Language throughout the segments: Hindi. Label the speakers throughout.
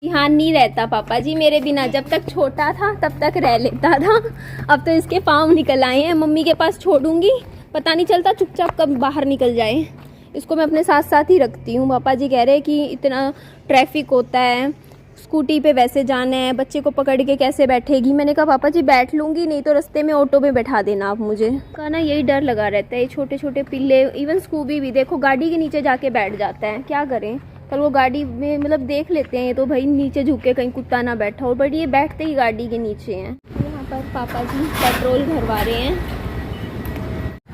Speaker 1: ध्यान नहीं रहता पापा जी मेरे बिना, जब तक छोटा था तब तक रह लेता था, अब तो इसके पाँव निकल आए हैं। मम्मी के पास छोड़ूंगी, पता नहीं चलता चुपचाप कब बाहर निकल जाए। इसको मैं अपने साथ साथ ही रखती हूँ। पापा जी कह रहे हैं कि इतना ट्रैफिक होता है, स्कूटी पे वैसे जाना है, बच्चे को पकड़ के कैसे बैठेगी। मैंने कहा पापा जी बैठ लूँगी, नहीं तो रास्ते में ऑटो में बैठा देना आप मुझे। का ना यही डर लगा रहता है, ये छोटे छोटे पिल्ले, इवन स्कूबी भी देखो गाड़ी के नीचे जाके बैठ जाता है। क्या करें, कल वो गाड़ी में मतलब देख लेते हैं तो भाई नीचे झुक के कहीं कुत्ता ना बैठा हो, बट ये बैठते ही गाड़ी के नीचे हैं। यहाँ पर पापा जी पेट्रोल भरवा रहे हैं।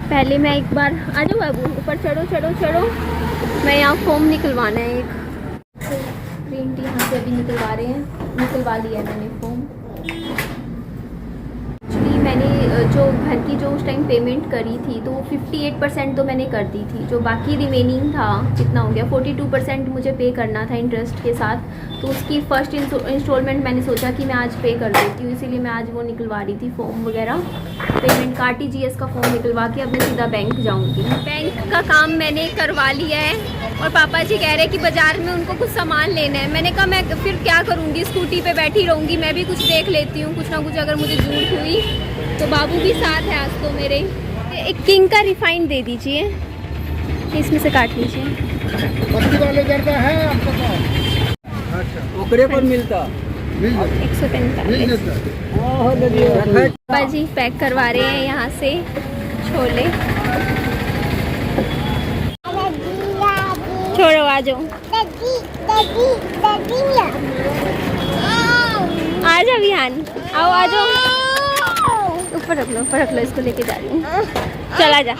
Speaker 1: पहले मैं एक बार, आ जाओ बाबू ऊपर चढ़ो चढ़ो चढ़ो, मैं यहाँ फॉर्म निकलवाना है एक, प्रिंट यहाँ से अभी निकलवा रहे हैं, निकलवा लिया मैंने फॉर्म। एक्चुअली मैंने जो घर की जो उस टाइम पेमेंट करी थी तो 58% तो मैंने कर दी थी, जो बाकी रिमेनिंग था कितना हो गया 42% मुझे पे करना था इंटरेस्ट के साथ। तो उसकी फ़र्स्ट इंस्टॉलमेंट मैंने सोचा कि मैं आज पे कर देती हूँ, इसीलिए मैं आज वो निकलवा रही थी फॉर्म वगैरह, पेमेंट का RTGS का फॉर्म निकलवा के अब मैं सीधा बैंक जाऊँगी। बैंक का काम मैंने करवा लिया है और पापा जी कह रहे हैं कि बाज़ार में उनको कुछ सामान लेना है। मैंने कहा मैं फिर क्या करूँगी, स्कूटी पे बैठी रहूँगी, मैं भी कुछ देख लेती हूँ, कुछ ना कुछ अगर मुझे ज़रूरत हुई तो। बाबू भी साथ है आज तो मेरे। एक किंग का रिफाइंड दे दीजिए, इसमें से काट लीजिए।
Speaker 2: बत्ती वाले जर्दा है आपके पास? अच्छा, ओकरे पर मिलता
Speaker 1: 145। पापा जी पैक करवा रहे हैं यहाँ से छोले। छोड़ो आ जाओ, आ जाओ विहान, आओ आ जाओ, ऊपर रख लो, इसको लेके जा रही हूँ, चला जा।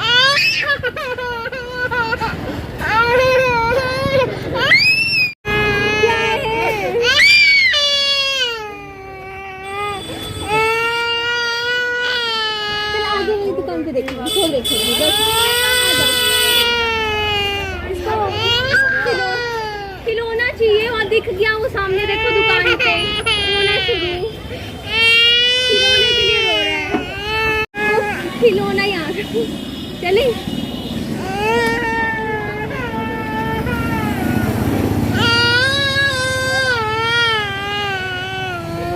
Speaker 1: दुकान पे देखेंगे खिलौना चाहिए, वहाँ दिख गया वो सामने, देखो दुकान पे रोना शुरू, खिलौने के लिए रो रहा है, खिलौना यहाँ चले।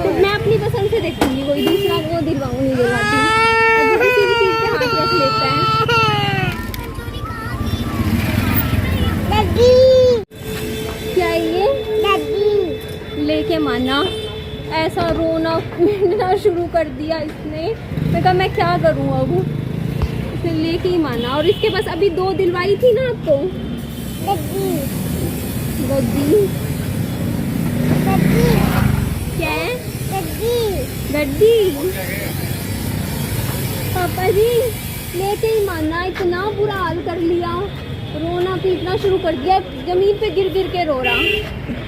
Speaker 1: तो मैं अपनी पसंद से देखूंगी, कोई दूसरा वो दिलवाऊंगी, दिलवाती हूँ, किसी भी चीज पे हाथ रख लेता है। क्या ये लेके माना, ऐसा रोना पीटना शुरू कर दिया इसने। मैं कहा मैं क्या करूँ अब, इसने लेके ही माना। और इसके पास अभी 2 दिलवाई थी ना आपको, गद्दी क्या है, गद्दी। पापा जी लेके ही माना, इतना बुरा हाल कर लिया, रोना पीटना शुरू कर दिया, जमीन पे गिर गिर के रो रहा।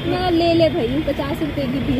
Speaker 1: मैं ले भाई 50 रुपए की थी।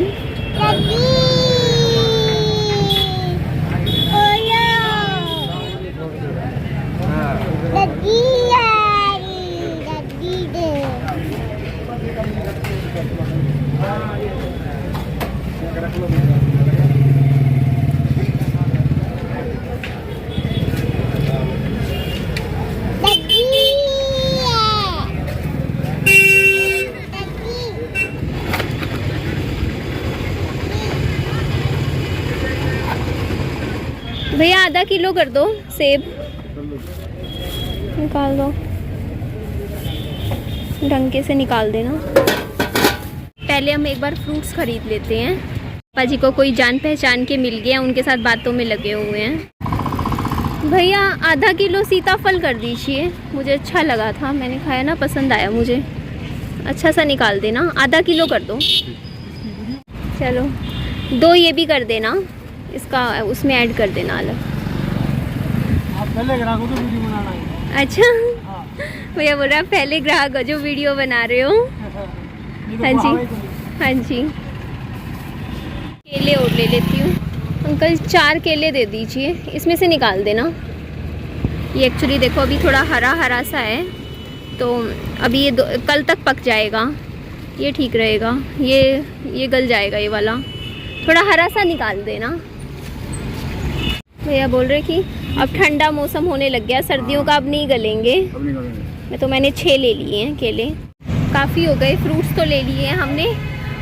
Speaker 1: भैया आधा किलो कर दो सेब, निकाल दो, ढंग से निकाल देना। पहले हम एक बार फ्रूट्स खरीद लेते हैं। पापा जी को कोई जान पहचान के मिल गया, उनके साथ बातों में लगे हुए हैं। भैया आधा किलो सीताफल कर दीजिए, मुझे अच्छा लगा था, मैंने खाया ना, पसंद आया मुझे, अच्छा सा निकाल देना, आधा किलो कर दो। चलो 2 ये भी कर देना, इसका उसमें ऐड कर देना अलग।
Speaker 2: आप पहले ग्राहक हो तो वीडियो बनाना है।
Speaker 1: अच्छा भैया बोल रहा है पहले ग्राहक हो जो वीडियो बना रहे हो। हाँ जी हाँ जी। केले और ले लेती हूँ अंकल, 4 केले दे दीजिए, इसमें से निकाल देना। ये एक्चुअली देखो अभी थोड़ा हरा हरा सा है, तो अभी ये कल तक पक जाएगा, ये ठीक रहेगा। ये गल जाएगा, ये वाला थोड़ा हरा सा निकाल देना। भैया बोल रहे कि अब ठंडा मौसम होने लग गया, सर्दियों का अब नहीं गलेंगे। मैंने 6 ले लिए हैं केले, काफ़ी हो गए। फ्रूट्स तो ले लिए हैं हमने,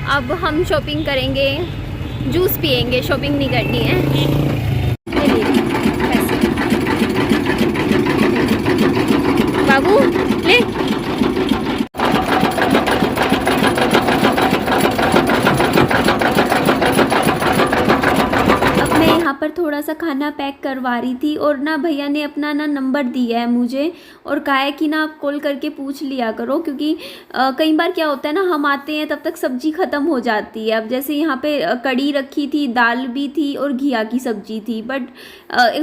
Speaker 1: अब हम शॉपिंग करेंगे, जूस पियेंगे, शॉपिंग नहीं करनी है। ये ले पैसे बाबू, ले। यहाँ पर थोड़ा सा खाना पैक करवा रही थी और ना भैया ने अपना ना नंबर दिया है मुझे और कहा है कि ना आप कॉल करके पूछ लिया करो, क्योंकि कई बार क्या होता है ना, हम आते हैं तब तक सब्जी ख़त्म हो जाती है। अब जैसे यहाँ पे कड़ी रखी थी, दाल भी थी और घिया की सब्जी थी, बट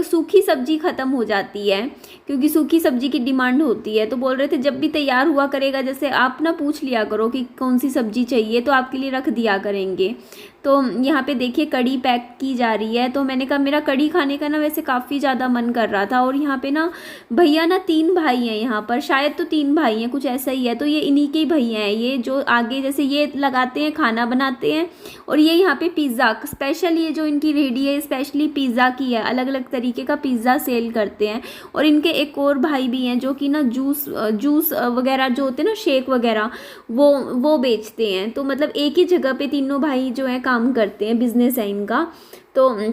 Speaker 1: सूखी सब्जी ख़त्म हो जाती है क्योंकि सूखी सब्जी की डिमांड होती है। तो बोल रहे थे जब भी तैयार हुआ करेगा, जैसे आप ना पूछ लिया करो कि कौन सी सब्जी चाहिए तो आपके लिए रख दिया करेंगे। तो यहाँ पे देखिए कड़ी पैक की जा रही है। तो मैंने कहा मेरा कड़ी खाने का ना वैसे काफ़ी ज़्यादा मन कर रहा था। और यहाँ पे ना भैया ना 3 भाई हैं, यहाँ पर शायद तो 3 भाई हैं, कुछ ऐसा ही है। तो ये इन्हीं के भैया हैं, ये जो आगे जैसे ये लगाते हैं, खाना बनाते हैं। और ये यहाँ पे पिज़्ज़ा स्पेशल, ये जो इनकी रेडी है स्पेशली पिज़्ज़ा की है, अलग अलग तरीके का पिज़्ज़ा सेल करते हैं। और इनके एक और भाई भी हैं जो कि ना जूस वगैरह जो होते हैं ना, शेक वगैरह वो बेचते हैं। तो मतलब एक ही जगह पे तीनों भाई जो है काम करते हैं, बिजनेस है इनका। तो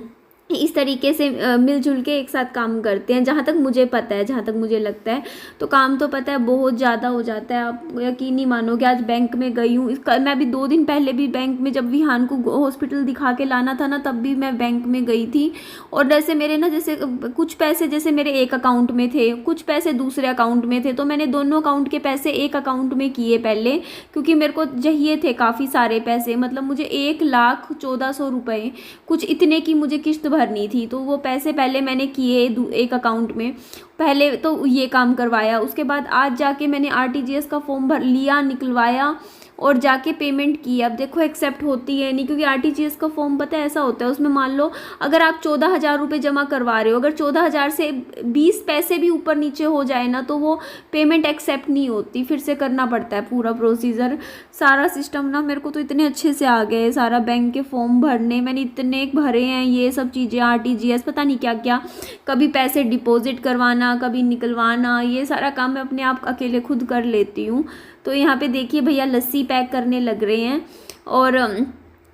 Speaker 1: इस तरीके से मिलजुल के एक साथ काम करते हैं, जहाँ तक मुझे पता है, जहाँ तक मुझे लगता है। तो काम तो पता है बहुत ज़्यादा हो जाता है, आप यकीन नहीं मानोगे। आज बैंक में गई हूँ, मैं अभी 2 दिन पहले भी बैंक में, जब विहान को हॉस्पिटल दिखा के लाना था ना, तब भी मैं बैंक में गई थी। और जैसे मेरे ना, जैसे कुछ पैसे जैसे मेरे एक अकाउंट में थे, कुछ पैसे दूसरे अकाउंट में थे, तो मैंने दोनों अकाउंट के पैसे एक अकाउंट में किए पहले, क्योंकि मेरे को चाहिए थे काफ़ी सारे पैसे। मतलब मुझे 1,14,00,000 रुपये कुछ इतने की मुझे किश्त भरनी थी। तो वो पैसे पहले मैंने किए एक अकाउंट में, पहले तो ये काम करवाया। उसके बाद आज जाके मैंने RTGS का फॉर्म भर लिया, निकलवाया और जाके पेमेंट की। अब देखो एक्सेप्ट होती है नहीं, क्योंकि RTGS का फॉर्म पता है ऐसा होता है, उसमें मान लो अगर आप 14,000 रुपये जमा करवा रहे हो, अगर 14,000 से 20 पैसे भी ऊपर नीचे हो जाए ना, तो वो पेमेंट एक्सेप्ट नहीं होती, फिर से करना पड़ता है पूरा प्रोसीजर। सारा सिस्टम ना मेरे को तो इतने अच्छे से आ गए, सारा बैंक के फॉर्म भरने मैंने इतने भरे हैं, ये सब चीज़ें RTGS पता नहीं क्या क्या, कभी पैसे डिपॉजिट करवाना, कभी निकलवाना, ये सारा काम मैं अपने आप अकेले खुद कर लेती हूँ। तो यहाँ पे देखिए भैया लस्सी पैक करने लग रहे हैं। और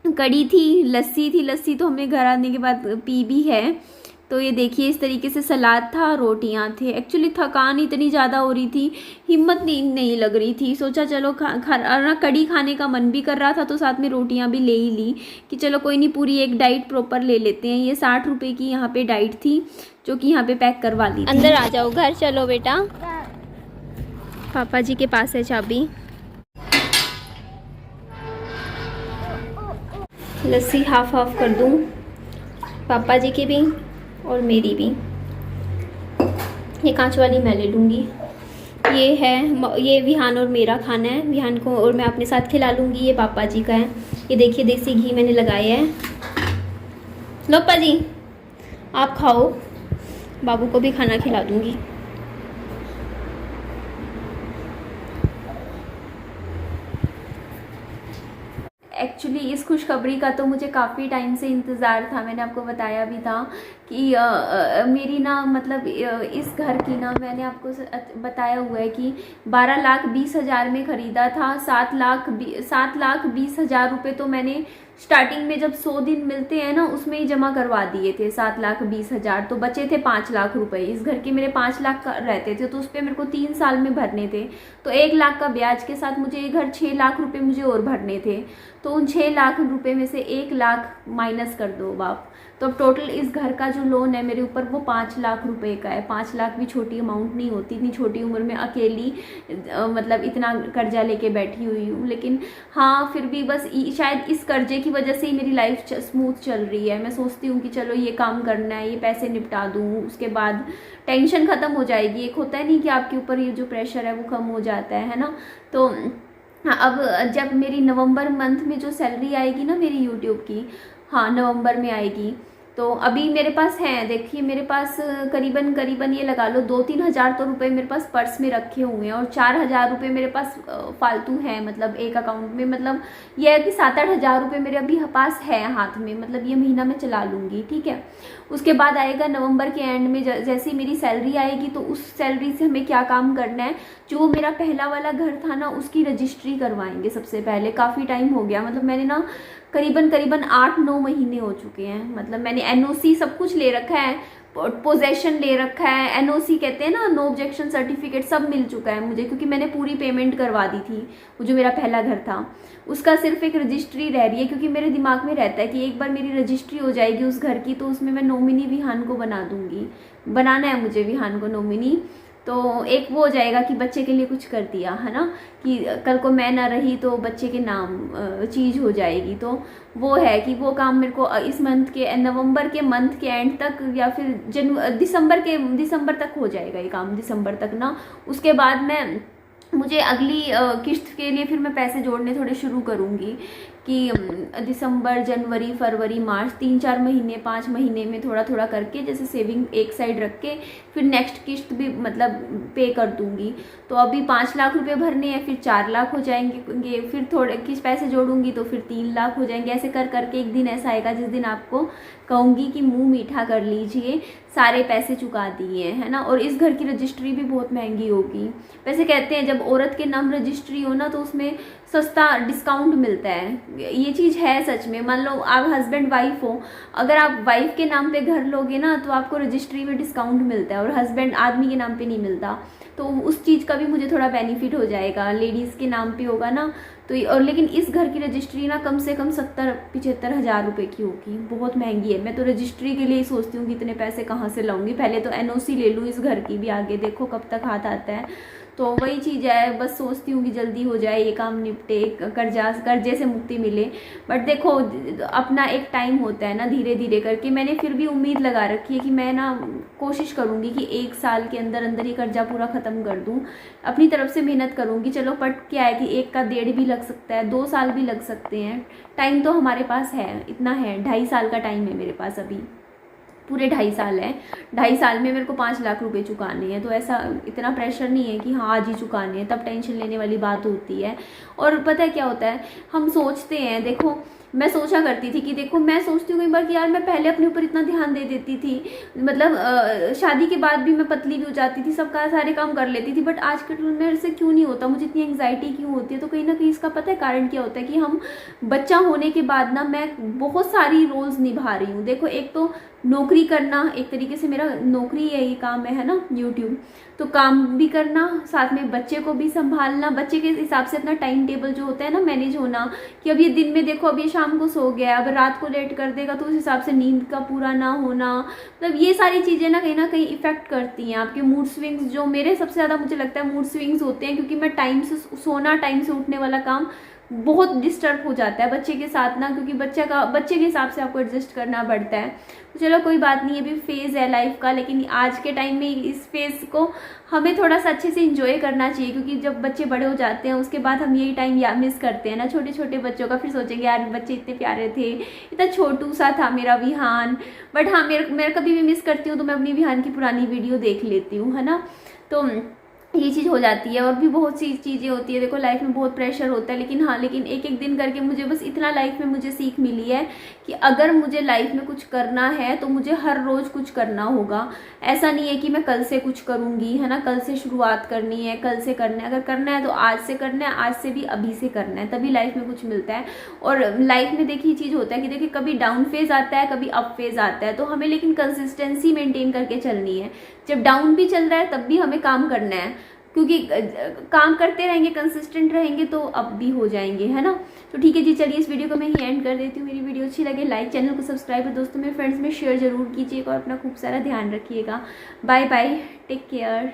Speaker 1: कड़ी थी, लस्सी तो हमने घर आने के बाद पी भी है। तो ये देखिए इस तरीके से सलाद था, रोटियां थे। एक्चुअली थकान इतनी ज़्यादा हो रही थी, हिम्मत नहीं लग रही थी। सोचा चलो कड़ी खाने का मन भी कर रहा था, तो साथ में रोटियां भी ले ही ली कि चलो कोई नहीं, पूरी एक डाइट प्रॉपर ले लेते हैं। ये 60 रुपये की यहाँ पे डाइट थी, जो कि यहाँ पे पैक करवा ली थी। अंदर आ जाओ, घर चलो बेटा, पापा जी के पास है चाबी। लस्सी हाफ कर दूँ, पापा जी की भी और मेरी भी। ये कांच वाली मैं ले लूँगी। ये है, ये विहान और मेरा खाना है, विहान को और मैं अपने साथ खिला लूँगी। ये पापा जी का है। ये देखिए देसी घी मैंने लगाया है। लो पापा जी आप खाओ, बाबू को भी खाना खिला दूँगी। एक्चुअली इस खुशखबरी का तो मुझे काफ़ी टाइम से इंतज़ार था। मैंने आपको बताया भी था कि मेरी ना मतलब इस घर की ना, मैंने आपको बताया हुआ है कि 12,20,000 में ख़रीदा था। 7,20,000 रुपये तो मैंने स्टार्टिंग में जब 100 दिन मिलते हैं ना, उसमें ही जमा करवा दिए थे 7,20,000। तो बचे थे 5 लाख रुपए। इस घर के मेरे 5 लाख रहते थे, तो उस पर मेरे को 3 साल में भरने थे। तो 1 लाख का ब्याज के साथ मुझे ये घर 6 लाख रुपए मुझे और भरने थे। तो उन 6 लाख रुपए में से 1 लाख माइनस कर दो बाप, तो अब टोटल इस घर का जो लोन है मेरे ऊपर वो 5 लाख रुपए का है। 5 लाख भी छोटी अमाउंट नहीं होती, इतनी छोटी उम्र में अकेली मतलब इतना कर्जा लेके बैठी हुई हूँ। लेकिन हाँ, फिर भी बस शायद इस कर्जे की वजह से ही मेरी लाइफ स्मूथ चल रही है। मैं सोचती हूँ कि चलो ये काम करना है, ये पैसे निपटा दूँ, उसके बाद टेंशन ख़त्म हो जाएगी। एक होता है नहीं कि आपके ऊपर ये जो प्रेशर है वो कम हो जाता है ना। तो हाँ, अब जब मेरी नवंबर मंथ में जो सैलरी आएगी ना मेरी यूट्यूब की, हाँ नवंबर में आएगी, तो अभी मेरे पास हैं, देखिए मेरे पास करीबन ये लगा लो 2-3 हज़ार तो रुपये मेरे पास पर्स में रखे हुए हैं, और 4,000 रुपये मेरे पास फालतू हैं, मतलब एक अकाउंट में। मतलब यह है कि 7-8 हज़ार रुपये मेरे अभी पास है हाथ में, मतलब ये महीना मैं चला लूँगी, ठीक है। उसके बाद आएगा नवंबर के एंड में, जैसे ही मेरी सैलरी आएगी तो उस सैलरी से हमें क्या काम करना है, जो मेरा पहला वाला घर था ना उसकी रजिस्ट्री करवाएंगे सबसे पहले। काफ़ी टाइम हो गया, मतलब मैंने ना करीबन 8-9 महीने हो चुके हैं, मतलब मैंने एनओसी सब कुछ ले रखा है, पोजेशन ले रखा है, एनओसी कहते हैं ना, नो ऑब्जेक्शन सर्टिफिकेट, सब मिल चुका है मुझे, क्योंकि मैंने पूरी पेमेंट करवा दी थी। वो जो मेरा पहला घर था उसका सिर्फ एक रजिस्ट्री रह रही है, क्योंकि मेरे दिमाग में रहता है कि एक बार मेरी रजिस्ट्री हो जाएगी उस घर की तो उसमें मैं नॉमिनी विहान को बना दूंगी। बनाना है मुझे विहान को नॉमिनी, तो एक वो हो जाएगा कि बच्चे के लिए कुछ कर दिया है ना, कि कल को मैं ना रही तो बच्चे के नाम चीज़ हो जाएगी। तो वो है कि वो काम मेरे को इस मंथ के नवंबर के मंथ के एंड तक या फिर दिसंबर तक हो जाएगा ये काम, दिसंबर तक ना। उसके बाद मुझे अगली किश्त के लिए फिर मैं पैसे जोड़ने थोड़े शुरू करूँगी कि दिसंबर, जनवरी, फरवरी, मार्च 3-4 महीने 5 महीने में थोड़ा थोड़ा करके जैसे सेविंग एक साइड रख के फिर नेक्स्ट किश्त भी मतलब पे कर दूँगी। तो अभी 5 लाख रुपए भरने हैं, फिर 4 लाख हो जाएंगे, फिर थोड़े किस पैसे जोड़ूंगी तो फिर 3 लाख हो जाएंगे। ऐसे कर करके एक दिन ऐसा आएगा जिस दिन आपको कहूँगी कि मुंह मीठा कर लीजिए, सारे पैसे चुका दिए है ना। और इस घर की रजिस्ट्री भी बहुत महंगी होगी। वैसे कहते हैं जब औरत के नाम रजिस्ट्री हो ना तो उसमें सस्ता डिस्काउंट मिलता है, ये चीज़ है सच में। मान लो आप हस्बैंड वाइफ हो, अगर आप वाइफ के नाम पे घर लोगे ना तो आपको रजिस्ट्री में डिस्काउंट मिलता है, और हस्बैंड आदमी के नाम पे नहीं मिलता। तो उस चीज़ का भी मुझे थोड़ा बेनिफिट हो जाएगा, लेडीज़ के नाम पे होगा ना तो। और लेकिन इस घर की रजिस्ट्री ना कम से कम 70-75 हज़ार रुपये की होगी, बहुत महंगी है। मैं तो रजिस्ट्री के लिए ही सोचती हूँ कि इतने पैसे कहाँ से लाऊंगी, पहले तो एनओसी ले लूँ इस घर की भी, आगे देखो कब तक हाथ आता है। तो वही चीज़ है, बस सोचती हूँ कि जल्दी हो जाए ये काम, निपटे, कर्जे से मुक्ति मिले। बट देखो अपना एक टाइम होता है ना, धीरे धीरे करके। मैंने फिर भी उम्मीद लगा रखी है कि मैं ना कोशिश करूँगी कि 1 साल के अंदर अंदर ही कर्जा पूरा ख़त्म कर दूँ, अपनी तरफ से मेहनत करूँगी। चलो बट क्या है कि 1 का 1.5 भी लग सकता है, 2 साल भी लग सकते हैं, टाइम तो हमारे पास है, इतना है, 2.5 साल का टाइम है मेरे पास अभी, पूरे 2.5 साल है। 2.5 साल में मेरे को 5 लाख रुपए चुकाने हैं, तो ऐसा इतना प्रेशर नहीं है कि हाँ आज ही चुकाने हैं, तब टेंशन लेने वाली बात होती है। और पता है क्या होता है, हम सोचते हैं, देखो मैं सोचा करती थी कि देखो मैं सोचती हूँ कई बार कि यार मैं पहले अपने ऊपर इतना ध्यान दे देती थी, मतलब शादी के बाद भी मैं पतली भी हो जाती थी, सबका सारे काम कर लेती थी, बट आज के टाइम मेरे से क्यों नहीं होता, मुझे इतनी एंग्जाइटी क्यों होती है। तो कहीं ना कहीं इसका पता है कारण क्या होता है कि हम बच्चा होने के बाद ना मैं बहुत सारी रोल्स निभा रही हूँ। देखो एक तो नौकरी करना, एक तरीके से मेरा नौकरी है, ये काम है ना यूट्यूब, तो काम भी करना, साथ में बच्चे को भी संभालना, बच्चे के हिसाब से अपना टाइम टेबल जो होता है ना मैनेज होना, कि अब ये दिन में देखो अब ये शाम को सो गया, अब रात को लेट कर देगा तो उस हिसाब से नींद का पूरा ना होना, मतलब ये सारी चीज़ें ना कहीं इफेक्ट करती हैं आपके मूड स्विंग्स। जो मेरे सबसे ज़्यादा मुझे लगता है मूड स्विंग्स होते हैं, क्योंकि मैं टाइम से सोना, टाइम से उठने वाला काम बहुत डिस्टर्ब हो जाता है बच्चे के साथ ना, क्योंकि बच्चे के हिसाब से आपको एडजस्ट करना पड़ता है। तो चलो कोई बात नहीं, ये भी फेज़ है लाइफ का, लेकिन आज के टाइम में इस फेज़ को हमें थोड़ा सा अच्छे से इंजॉय करना चाहिए, क्योंकि जब बच्चे बड़े हो जाते हैं उसके बाद हम यही टाइम मिस करते हैं ना, छोटे छोटे बच्चों का। फिर सोचेंगे यार बच्चे इतने प्यारे थे, इतना छोटू सा था मेरा विहान। बट हाँ मैं कभी भी मिस करती हूँ तो मैं अपनी विहान की पुरानी वीडियो देख लेती हूँ, है ना। तो ये चीज़ हो जाती है। और भी बहुत सी चीज़ें होती है, देखो लाइफ में बहुत प्रेशर होता है, लेकिन हाँ लेकिन एक एक दिन करके मुझे बस इतना लाइफ में मुझे सीख मिली है कि अगर मुझे लाइफ में कुछ करना है तो मुझे हर रोज़ कुछ करना होगा। ऐसा नहीं है कि मैं कल से कुछ करूँगी, है ना, कल से शुरुआत करनी है, कल से करना है। अगर करना है तो आज से करना है, आज से भी अभी से करना है, तभी लाइफ में कुछ मिलता है। और लाइफ में देखिए चीज़ होता है कि देखिए कभी डाउन फेज आता है, कभी अप फेज आता है, तो हमें लेकिन कंसिस्टेंसी मेंटेन करके चलनी है। जब डाउन भी चल रहा है तब भी हमें काम करना है, क्योंकि काम करते रहेंगे, कंसिस्टेंट रहेंगे तो अब भी हो जाएंगे, है ना। तो ठीक है जी, चलिए इस वीडियो को मैं ही एंड कर देती हूँ। मेरी वीडियो अच्छी लगे लाइक, चैनल को सब्सक्राइब और दोस्तों में फ्रेंड्स में शेयर जरूर कीजिएगा और अपना खूब सारा ध्यान रखिएगा। Bye bye, take care.